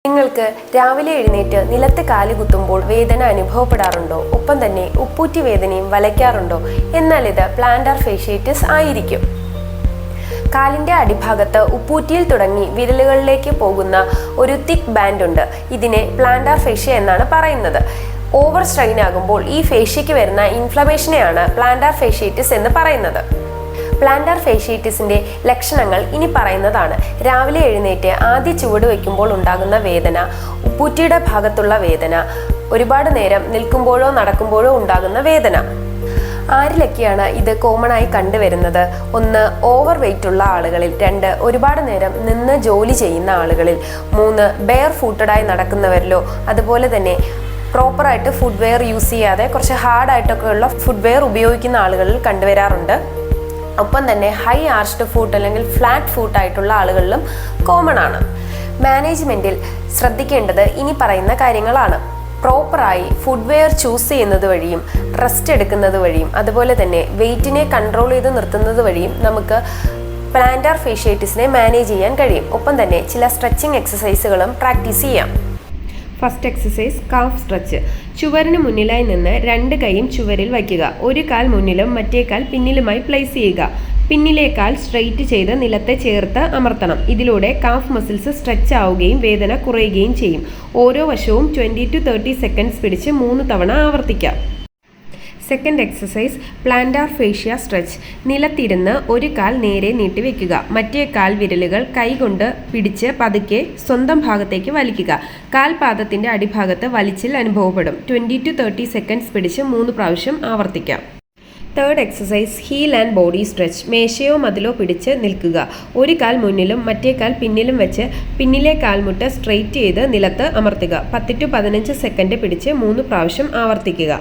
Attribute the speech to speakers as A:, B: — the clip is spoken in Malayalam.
A: നിങ്ങൾക്ക് രാവിലെ എഴുന്നേറ്റ് നിലത്ത് കാല് കുത്തുമ്പോൾ വേദന അനുഭവപ്പെടാറുണ്ടോ? ഒപ്പം തന്നെ ഉപ്പൂറ്റി വേദനയും വലയ്ക്കാറുണ്ടോ? എന്നാൽ ഇത് പ്ലാന്റർ ഫേഷ്യേറ്റിസ് ആയിരിക്കും. കാലിൻ്റെ അടിഭാഗത്ത് ഉപ്പൂറ്റിയിൽ തുടങ്ങി വിരലുകളിലേക്ക് പോകുന്ന ഒരു തിക്ക് ബാൻഡ് ഉണ്ട്. ഇതിനെ പ്ലാന്റർ ഫേഷ്യ എന്നാണ് പറയുന്നത്. ഓവർ സ്ട്രെയിൻ ആകുമ്പോൾ ഈ ഫേഷ്യയ്ക്ക് വരുന്ന ഇൻഫ്ലമേഷനെയാണ് പ്ലാന്റർ ഫേഷ്യേറ്റിസ് എന്ന് പറയുന്നത്. പ്ലാന്റർ ഫേഷ്യേറ്റിസിന്റെ ലക്ഷണങ്ങൾ ഇനി പറയുന്നതാണ്. രാവിലെ എഴുന്നേറ്റ് ആദ്യ ചുവട് വയ്ക്കുമ്പോൾ ഉണ്ടാകുന്ന വേദന, ഉപ്പൂറ്റിയുടെ ഭാഗത്തുള്ള വേദന, ഒരുപാട് നേരം നിൽക്കുമ്പോഴോ നടക്കുമ്പോഴോ ഉണ്ടാകുന്ന വേദന. ആരിലൊക്കെയാണ് ഇത് കോമൺ ആയി കണ്ടുവരുന്നത്? 1. ഓവർ വെയ്റ്റ് ഉള്ള ആളുകളിൽ. 2. ഒരുപാട് നേരം നിന്ന് ജോലി ചെയ്യുന്ന ആളുകളിൽ. 3. ബെയർ ഫൂട്ടഡായി നടക്കുന്നവരിലോ അതുപോലെ തന്നെ പ്രോപ്പറായിട്ട് ഫുഡ്വെയർ യൂസ് ചെയ്യാതെ കുറച്ച് ഹാർഡായിട്ടൊക്കെ ഉള്ള ഫുഡ്വെയർ ഉപയോഗിക്കുന്ന ആളുകളിൽ കണ്ടുവരാറുണ്ട്. ഒപ്പം തന്നെ ഹൈ ആർച്ച്ഡ് ഫൂട്ട് അല്ലെങ്കിൽ ഫ്ലാറ്റ് ഫൂട്ടായിട്ടുള്ള ആളുകളിലും കോമൺ ആണ്. മാനേജ്മെൻറ്റിൽ ശ്രദ്ധിക്കേണ്ടത് ഇനി പറയുന്ന കാര്യങ്ങളാണ്. പ്രോപ്പറായി ഫുഡ്വെയർ ചൂസ് ചെയ്യുന്നത് വഴിയും റെസ്റ്റ് എടുക്കുന്നത് വഴിയും അതുപോലെ തന്നെ വെയ്റ്റിനെ കൺട്രോൾ ചെയ്ത് നിർത്തുന്നത് വഴിയും നമുക്ക് പ്ലാന്റർ ഫേഷ്യേറ്റിസിനെ മാനേജ് ചെയ്യാൻ കഴിയും. ഒപ്പം തന്നെ ചില സ്ട്രെച്ചിങ് എക്സസൈസുകളും പ്രാക്ടീസ് ചെയ്യാം. First exercise calf stretch. ചുവരിന് മുന്നിലായി നിന്ന് 2 കൈയും ചുവരിൽ വയ്ക്കുക. ഒരു കാൽ മുന്നിലും മറ്റേ കാൽ പിന്നിലുമായി പ്ലേസ് ചെയ്യുക. പിന്നിലെ കാൽ സ്ട്രെയിറ്റ് ചെയ്ത് നിലത്തെ ചേർത്ത് അമർത്തണം. ഇതിലൂടെ കാഫ് മസിൽസ് സ്ട്രെച്ച് ആവുകയും വേദന കുറയുകയും ചെയ്യും. ഓരോ വശവും 20 to 30 സെക്കൻഡ്സ് പിടിച്ച് 3 തവണ ആവർത്തിക്കാം. Second exercise plantar fascia stretch. നിലത്തിരുന്ന് ഒരു കാൽ നേരെ നീട്ടി വെക്കുക. മറ്റേ കാൽ വിരലുകൾ കൈകൊണ്ട് പിടിച്ച് പതുക്കെ സ്വന്തം ഭാഗത്തേക്ക് വലിക്കുക. കാൽപാദത്തിൻ്റെ അടിഭാഗത്ത് വലിച്ചിൽ അനുഭവപ്പെടും. 20 to 30 സെക്കൻഡ്സ് പിടിച്ച് 3 പ്രാവശ്യം ആവർത്തിക്കാം. Third exercise heel and body stretch. മേശയോ മതിലോ പിടിച്ച് നിൽക്കുക. ഒരു കാൽ മുന്നിലും മറ്റേ കാൽ പിന്നിലും വെച്ച് പിന്നിലെ കാൽമുട്ട് സ്ട്രെയിറ്റ് ചെയ്ത് നിലത്ത് അമർത്തുക. 10 to 15 സെക്കൻഡ് പിടിച്ച് 3 പ്രാവശ്യം ആവർത്തിക്കുക.